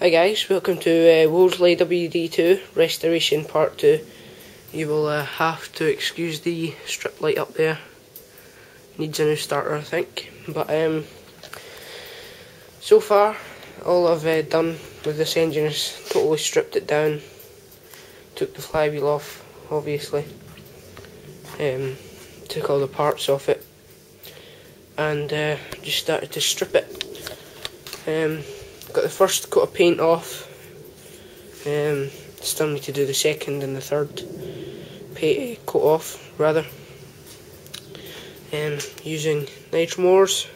Hi guys, welcome to Wolseley WDII Restoration Part 2. You will have to excuse the strip light up there. Needs a new starter, I think. But so far, all I've done with this engine is totally stripped it down. Took the flywheel off, obviously. Took all the parts off it. And just started to strip it. Got the first coat of paint off. Still need to do the second and the third coat off, rather. Using nitromores.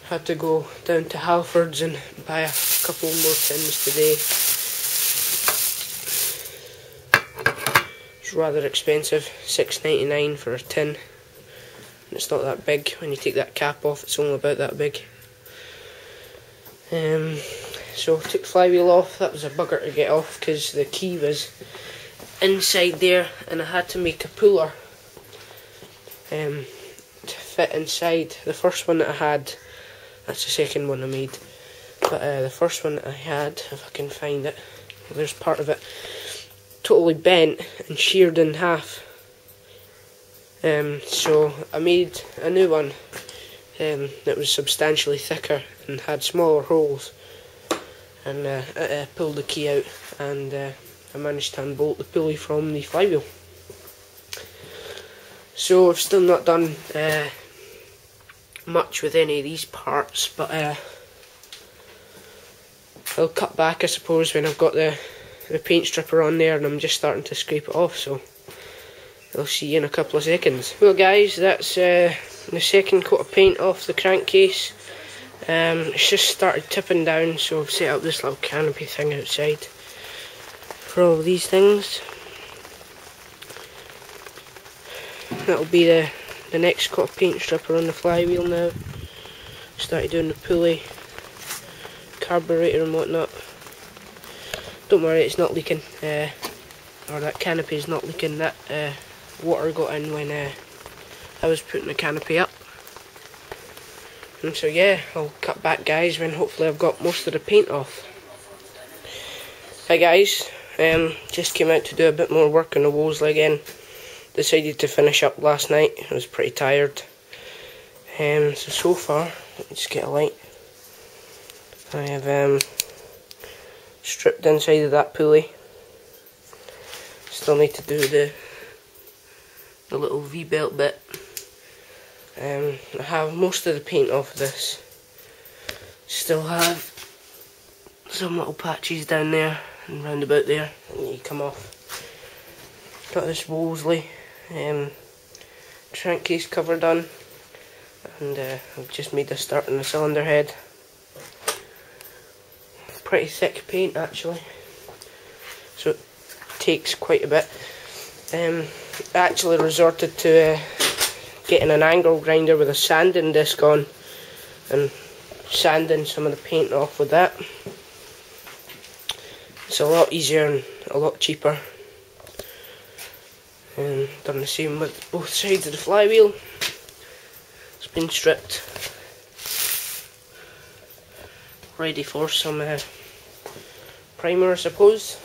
Had to go down to Halfords and buy a couple more tins today. It's rather expensive, $6.99 for a tin. And it's not that big. When you take that cap off, it's only about that big. So took the flywheel off. That was a bugger to get off because the key was inside there and I had to make a puller to fit inside. The first one that I had, that's the second one I made, but the first one that I had, if I can find it, there's part of it totally bent and sheared in half. So I made a new one that was substantially thicker and had smaller holes, and I pulled the key out and I managed to unbolt the pulley from the flywheel. So I've still not done much with any of these parts, but I'll cut back I suppose when I've got the paint stripper on there and I'm just starting to scrape it off, so I'll see you in a couple of seconds. Well guys, that's the second coat of paint off the crankcase. It's just started tipping down, so I've set up this little canopy thing outside for all these things. That'll be the next coat of paint stripper on the flywheel now. Started doing the pulley, carburetor and whatnot. Don't worry, it's not leaking, or that canopy is not leaking. That water got in when I was putting the canopy up. And so yeah, I'll cut back guys when hopefully I've got most of the paint off. Hi guys, just came out to do a bit more work on the Wolseley again. Decided to finish up last night, I was pretty tired. So far, let me just get a light. I have stripped inside of that pulley. Still need to do the little V-belt bit. I have most of the paint off this. Still have some little patches down there and round about there that need to come off. Got this Wolseley crankcase cover done, and I've just made a start on the cylinder head. Pretty thick paint actually, so it takes quite a bit. I actually resorted to getting an angle grinder with a sanding disc on and sanding some of the paint off with that. It's a lot easier and a lot cheaper. And done the same with both sides of the flywheel. It's been stripped, ready for some primer I suppose.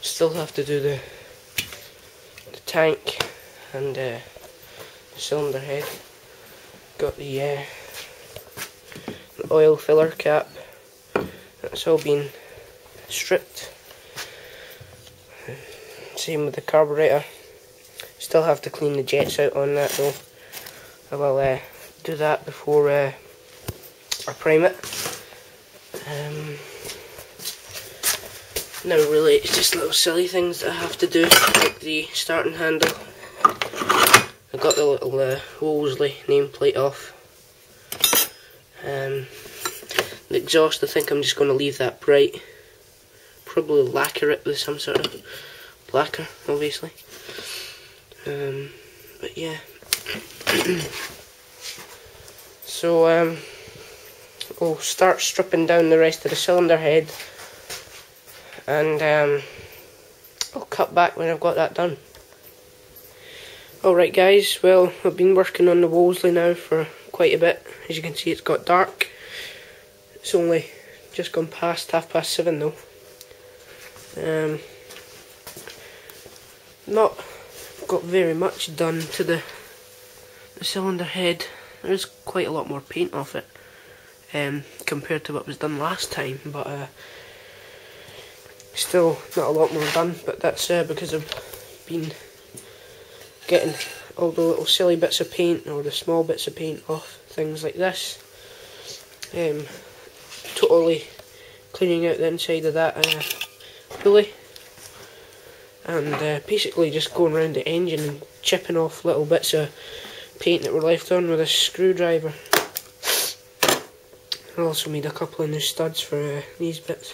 Still have to do the tank and the cylinder head. Got the oil filler cap. That's all been stripped. Same with the carburetor. Still have to clean the jets out on that though. I will do that before I prime it. Now really it's just little silly things that I have to do, like the starting handle. I got the little Wolseley nameplate off. The exhaust, I think I'm just going to leave that bright. Probably lacquer it with some sort of lacquer, obviously. But yeah. So we'll start stripping down the rest of the cylinder head, and I'll cut back when I've got that done. Alright guys, well I've been working on the Wolseley now for quite a bit. As you can see, it's got dark. It's only just gone past 7:30 though. Not got very much done to the cylinder head. There's quite a lot more paint off it compared to what was done last time, but still not a lot more done. But that's because I've been getting all the little silly bits of paint or the small bits of paint off things like this. Totally cleaning out the inside of that pulley, and basically just going around the engine and chipping off little bits of paint that were left on with a screwdriver. I also made a couple of new studs for these bits,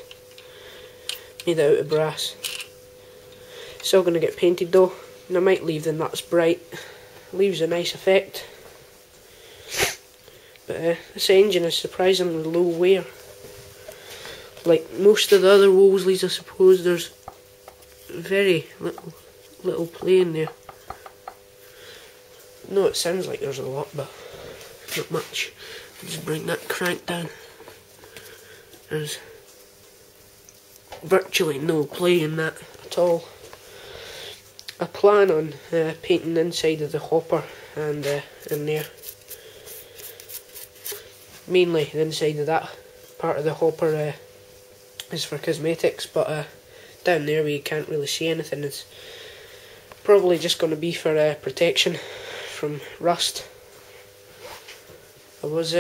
made it out of brass. Still going to get painted though, and I might leave the nuts bright, leaves a nice effect. But this engine is surprisingly low wear. Like most of the other Wolseleys, I suppose, there's very little play in there. No, it sounds like there's a lot, but not much. Just bring that crank down. There's virtually no play in that at all. I plan on painting the inside of the hopper and in there. Mainly the inside of that part of the hopper is for cosmetics, but down there where you can't really see anything, it's probably just going to be for protection from rust. I was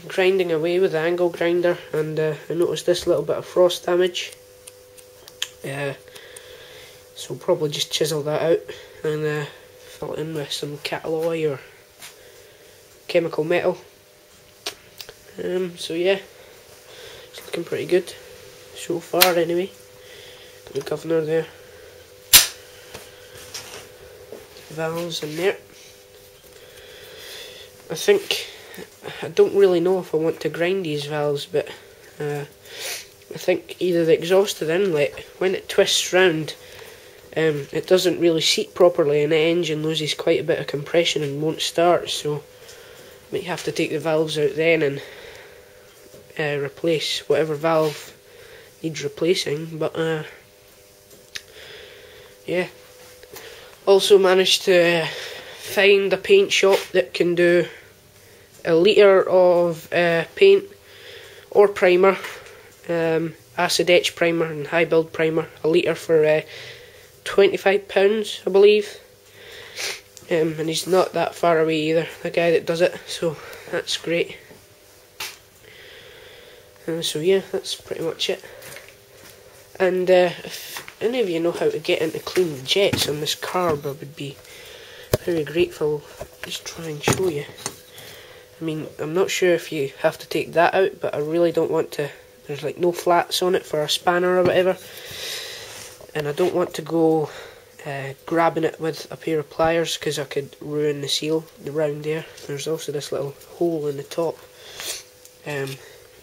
grinding away with the angle grinder, and I noticed this little bit of frost damage. So probably just chisel that out and fill it in with some catalloy or chemical metal. So yeah, it's looking pretty good so far anyway. Got the governor there, valves in there. I don't really know if I want to grind these valves, but I think either the exhaust or the inlet, when it twists round, it doesn't really seat properly and the engine loses quite a bit of compression and won't start, so I might have to take the valves out then and replace whatever valve needs replacing. But yeah, also managed to find a paint shop that can do a litre of paint or primer, acid etch primer and high build primer, a litre for £25 I believe. And he's not that far away either, the guy that does it, so that's great. So yeah, that's pretty much it. And if any of you know how to get in to clean the jets on this carb, I would be very grateful. Just try and show you. I mean, I'm not sure if you have to take that out, but I really don't want to. There's like no flats on it for a spanner or whatever, and I don't want to go grabbing it with a pair of pliers because I could ruin the seal around there. There's also this little hole in the top.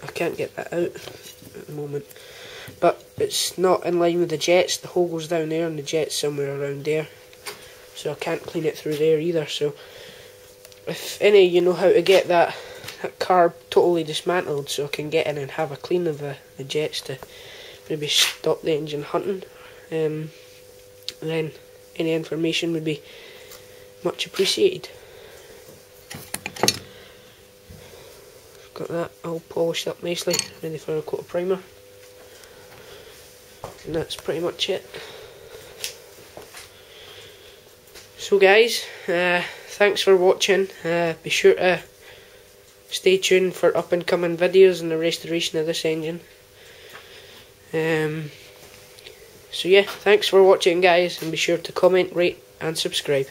I can't get that out at the moment, but it's not in line with the jets. The hole goes down there and the jet's somewhere around there, so I can't clean it through there either. So if any of you know how to get that carb totally dismantled so I can get in and have a clean of the jets to maybe stop the engine hunting, then any information would be much appreciated. Got that all polished up nicely, ready for a coat of primer, and that's pretty much it. So guys, thanks for watching. Be sure to stay tuned for up and coming videos on the restoration of this engine. So yeah, thanks for watching guys, and be sure to comment, rate and subscribe.